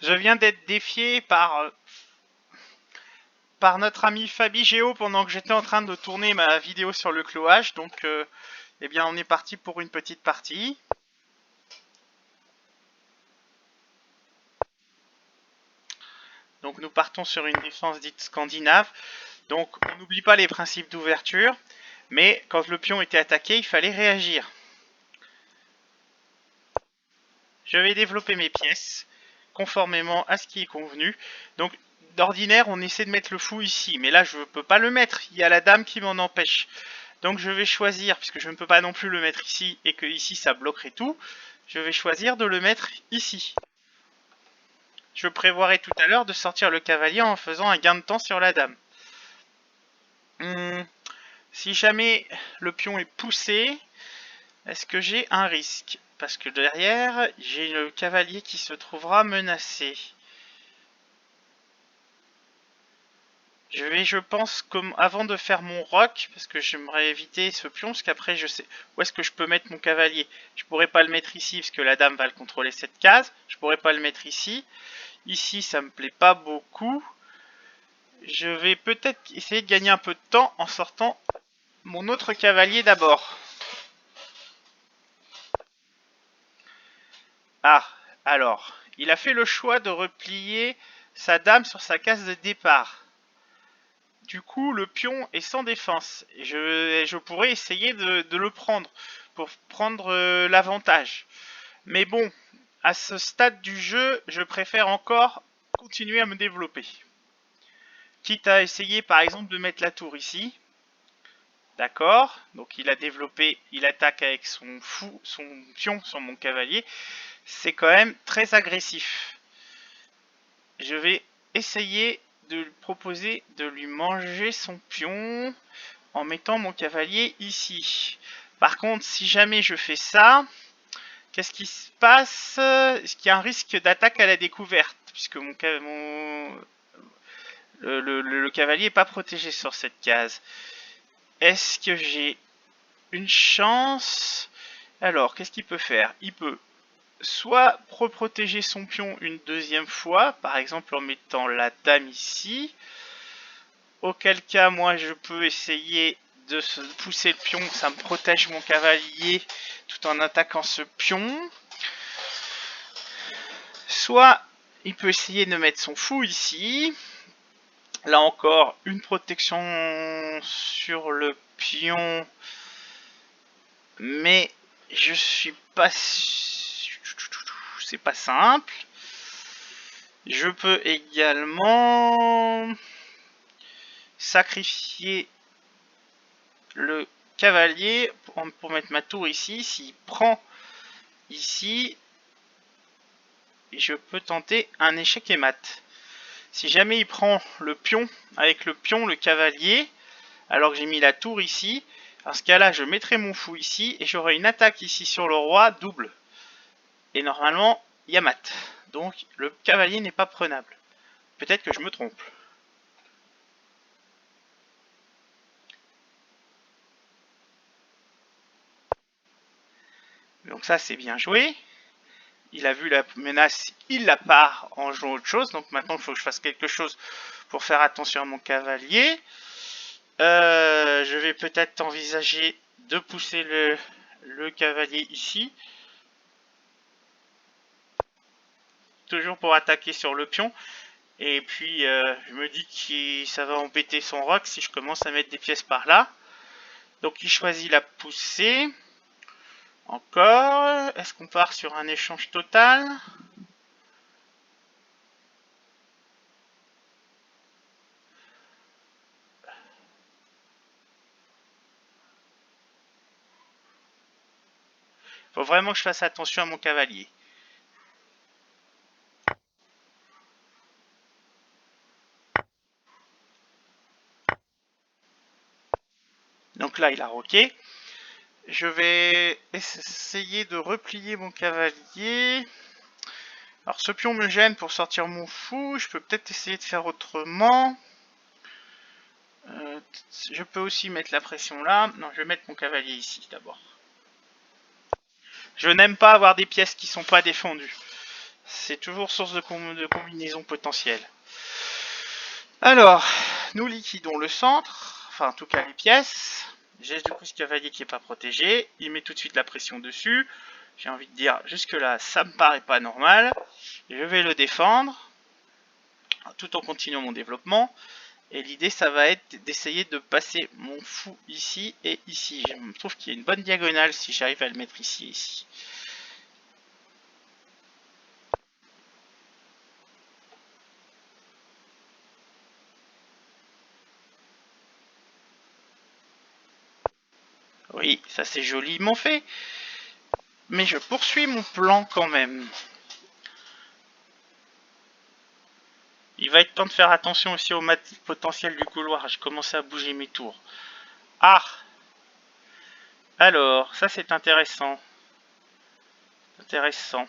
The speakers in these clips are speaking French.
Je viens d'être défié par notre ami Fabi Géo pendant que j'étais en train de tourner ma vidéo sur le cloage. Donc, eh bien, on est parti pour une petite partie. Donc, nous partons sur une défense dite scandinave. Donc, on n'oublie pas les principes d'ouverture. Mais quand le pion était attaqué, il fallait réagir. Je vais développer mes pièces conformément à ce qui est convenu. Donc, d'ordinaire, on essaie de mettre le fou ici. Mais là, je ne peux pas le mettre. Il y a la dame qui m'en empêche. Donc, je vais choisir, puisque je ne peux pas non plus le mettre ici et que ici, ça bloquerait tout. Je vais choisir de le mettre ici. Je prévoirai tout à l'heure de sortir le cavalier en faisant un gain de temps sur la dame. Si jamais le pion est poussé, est-ce que j'ai un risque? Parce que derrière, j'ai le cavalier qui se trouvera menacé. Je pense, comme avant de faire mon roc, parce que j'aimerais éviter ce pion, parce qu'après je sais où est-ce que je peux mettre mon cavalier. Je pourrais pas le mettre ici, parce que la dame va le contrôler cette case. Je pourrais pas le mettre ici. Ici, ça me plaît pas beaucoup. Je vais peut-être essayer de gagner un peu de temps en sortant mon autre cavalier d'abord. Ah, alors, il a fait le choix de replier sa dame sur sa case de départ. Du coup, le pion est sans défense. Je pourrais essayer de le prendre pour prendre l'avantage. Mais bon, à ce stade du jeu, je préfère encore continuer à me développer. Quitte à essayer par exemple de mettre la tour ici. D'accord, donc il a développé, il attaque avec son pion sur mon cavalier. C'est quand même très agressif. Je vais essayer de lui proposer de lui manger son pion en mettant mon cavalier ici. Par contre, si jamais je fais ça, qu'est-ce qui se passe? Est-ce qu'il y a un risque d'attaque à la découverte? Puisque le cavalier n'est pas protégé sur cette case. Est-ce que j'ai une chance? Alors, qu'est-ce qu'il peut faire? Il peut soit protéger son pion une deuxième fois, par exemple en mettant la dame ici. Auquel cas, moi, je peux essayer de pousser le pion, ça me protège mon cavalier tout en attaquant ce pion. Soit il peut essayer de mettre son fou ici. Là encore, une protection sur le pion. Mais je suis pas... C'est pas simple. Je peux également sacrifier le cavalier pour mettre ma tour ici. S'il prend ici, je peux tenter un échec et mat. Si jamais il prend le pion, avec le pion, le cavalier, alors que j'ai mis la tour ici, dans ce cas-là, je mettrai mon fou ici et j'aurai une attaque ici sur le roi double. Et normalement, il y a mat. Donc, le cavalier n'est pas prenable. Peut-être que je me trompe. Donc ça, c'est bien joué. Il a vu la menace, il la part en jouant autre chose. Donc maintenant, il faut que je fasse quelque chose pour faire attention à mon cavalier. Je vais peut-être envisager de pousser le cavalier ici. Toujours pour attaquer sur le pion. Et puis, je me dis que ça va embêter son roc si je commence à mettre des pièces par là. Donc, il choisit la poussée. Encore. Est-ce qu'on part sur un échange total? Faut vraiment que je fasse attention à mon cavalier. Donc là, il a roqué. Je vais essayer de replier mon cavalier. Alors ce pion me gêne pour sortir mon fou. Je peux peut-être essayer de faire autrement. Je peux aussi mettre la pression là. Non, je vais mettre mon cavalier ici d'abord. Je n'aime pas avoir des pièces qui sont pas défendues. c'est toujours source de combinaison potentielle. Alors, nous liquidons le centre, enfin en tout cas les pièces. J'ai du coup ce cavalier qui n'est pas protégé, il met tout de suite la pression dessus. J'ai envie de dire, jusque là, ça me paraît pas normal. Je vais le défendre, tout en continuant mon développement. Et l'idée, ça va être d'essayer de passer mon fou ici et ici. Je trouve qu'il y a une bonne diagonale si j'arrive à le mettre ici et ici. Oui, ça c'est joliment fait. Mais je poursuis mon plan quand même. Il va être temps de faire attention aussi au potentiel du couloir. J'ai commencé à bouger mes tours. Ah! Alors, ça c'est intéressant. Intéressant.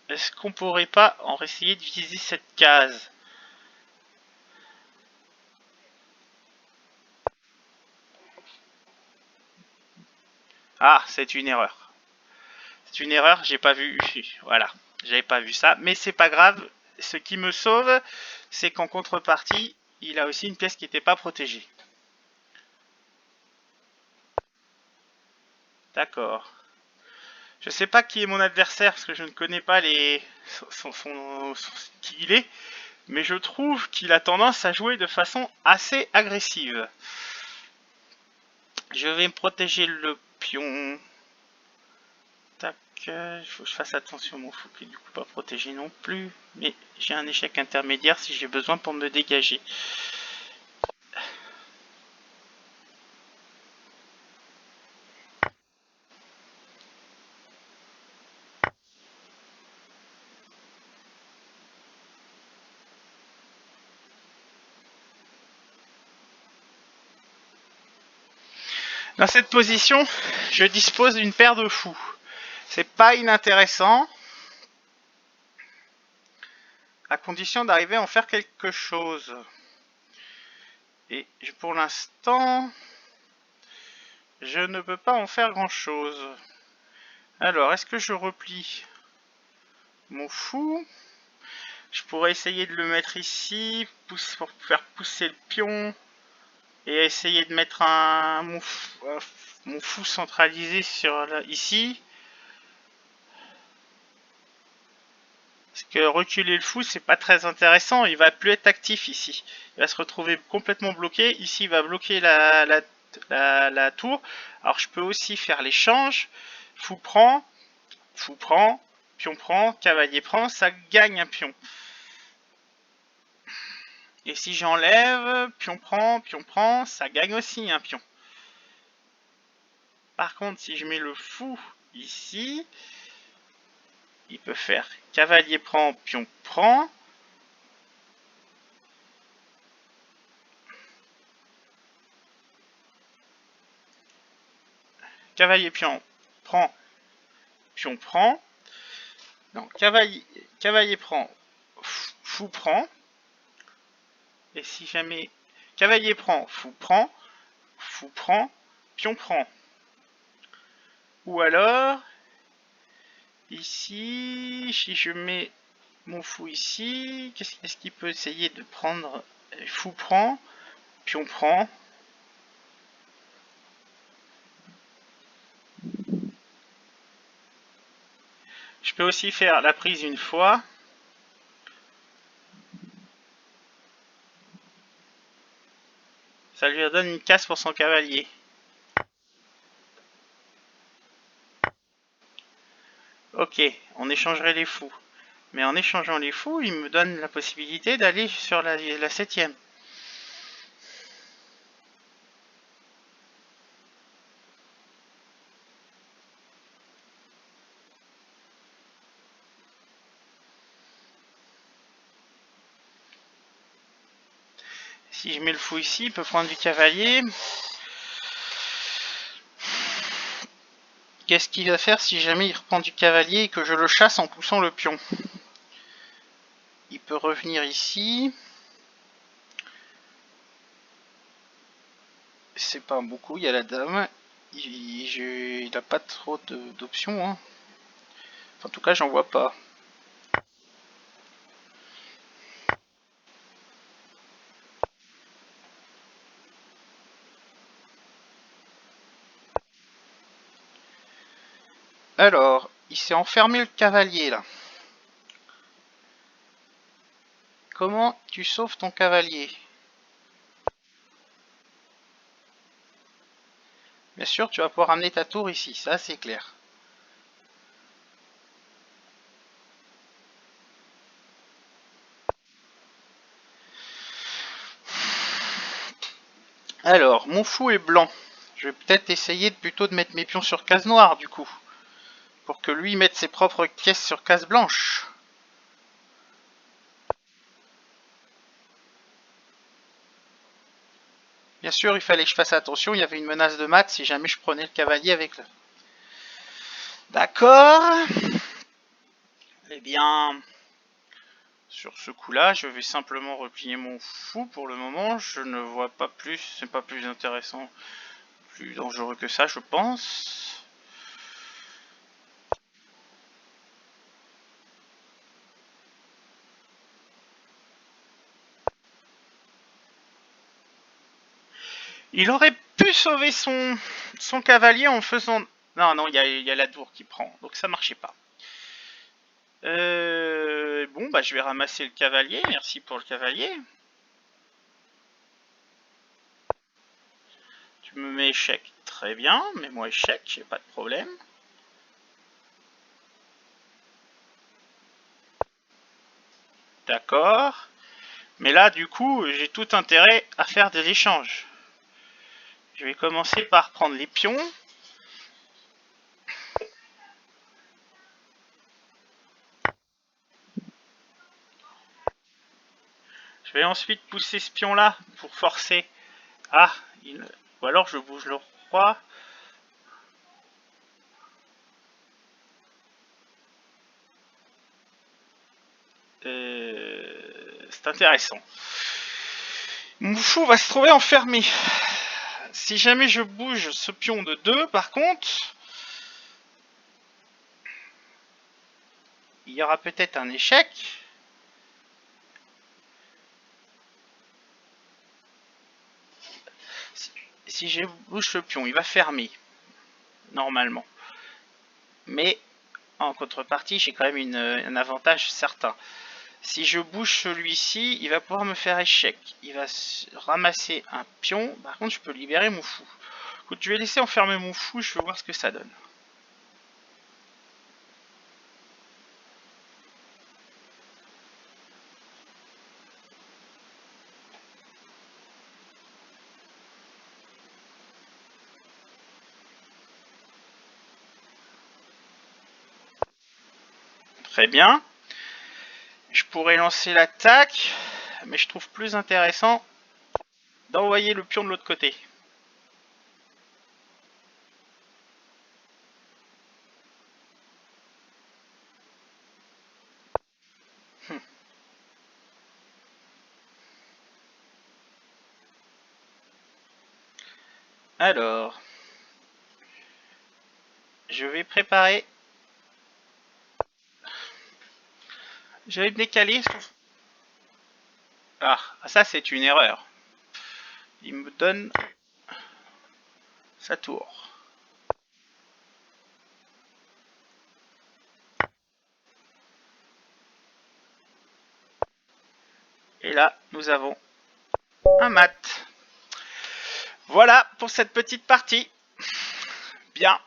Est-ce qu'on pourrait pas en essayer de viser cette case? Ah, c'est une erreur. C'est une erreur, j'ai pas vu. Voilà, j'avais pas vu ça. Mais c'est pas grave. Ce qui me sauve, c'est qu'en contrepartie, il a aussi une pièce qui n'était pas protégée. D'accord. Je sais pas qui est mon adversaire parce que je ne connais pas qui il est, mais je trouve qu'il a tendance à jouer de façon assez agressive. Je vais me protéger le pion. Tac, il faut que je fasse attention, mon fou qui est du coup pas protégé non plus. Mais j'ai un échec intermédiaire si j'ai besoin pour me dégager. Dans cette position, je dispose d'une paire de fous. C'est pas inintéressant, à condition d'arriver à en faire quelque chose. Et pour l'instant, je ne peux pas en faire grand chose. Alors, est-ce que je replie mon fou? Je pourrais essayer de le mettre ici pour faire pousser le pion et essayer de mettre mon fou centralisé sur ici. Parce que reculer le fou, c'est pas très intéressant. Il va plus être actif ici. Il va se retrouver complètement bloqué. Ici, il va bloquer la tour. Alors, je peux aussi faire l'échange. Fou prend, pion prend, cavalier prend. Ça gagne un pion. Et si j'enlève, pion prend, ça gagne aussi un pion. Par contre, si je mets le fou ici, il peut faire cavalier prend, pion prend. Cavalier pion prend, pion prend. Non, cavalier prend, fou prend. Et si jamais cavalier prend, pion prend. Ou alors, ici, si je mets mon fou ici, qu'est-ce qu'il peut essayer de prendre? Fou prend, pion prend. Je peux aussi faire la prise une fois. Ça lui donne une case pour son cavalier. Ok, on échangerait les fous. Mais en échangeant les fous, il me donne la possibilité d'aller sur la 7ème. Si je mets le fou ici, il peut prendre du cavalier. Qu'est-ce qu'il va faire si jamais il reprend du cavalier et que je le chasse en poussant le pion? Il peut revenir ici. C'est pas beaucoup, il y a la dame. Il n'a pas trop d'options. Hein. En tout cas, j'en vois pas. Alors, il s'est enfermé le cavalier là. Comment tu sauves ton cavalier? Bien sûr, tu vas pouvoir amener ta tour ici, ça c'est clair. Alors, mon fou est blanc. Je vais peut-être essayer plutôt de mettre mes pions sur case noire du coup. Pour que lui mette ses propres caisses sur case blanche. Bien sûr, il fallait que je fasse attention, il y avait une menace de mat si jamais je prenais le cavalier avec le... D'accord. Eh bien, sur ce coup-là, je vais simplement replier mon fou pour le moment. Je ne vois pas plus, c'est pas plus intéressant, plus dangereux que ça, je pense. Il aurait pu sauver son cavalier en faisant... Non, non, il y a la tour qui prend, donc ça marchait pas. Bon, bah je vais ramasser le cavalier, merci pour le cavalier. Tu me mets échec, très bien, mets-moi échec, j'ai pas de problème. D'accord. Mais là, du coup, j'ai tout intérêt à faire des échanges. Je vais commencer par prendre les pions. Je vais ensuite pousser ce pion-là pour forcer. Ah, ou alors je bouge le roi. C'est intéressant. Mon fou va se trouver enfermé. Si jamais je bouge ce pion de 2, par contre, il y aura peut-être un échec. Si je bouge ce pion, il va fermer, normalement. Mais en contrepartie, j'ai quand même un avantage certain. Si je bouge celui-ci, il va pouvoir me faire échec. Il va ramasser un pion. Par contre, je peux libérer mon fou. Écoute, je vais laisser enfermer mon fou, je vais voir ce que ça donne. Très bien. Je pourrais lancer l'attaque, mais je trouve plus intéressant d'envoyer le pion de l'autre côté. Alors, je vais préparer. Je vais me décaler. Ah, ça c'est une erreur. Il me donne sa tour. Et là, nous avons un mat. Voilà pour cette petite partie. Bien.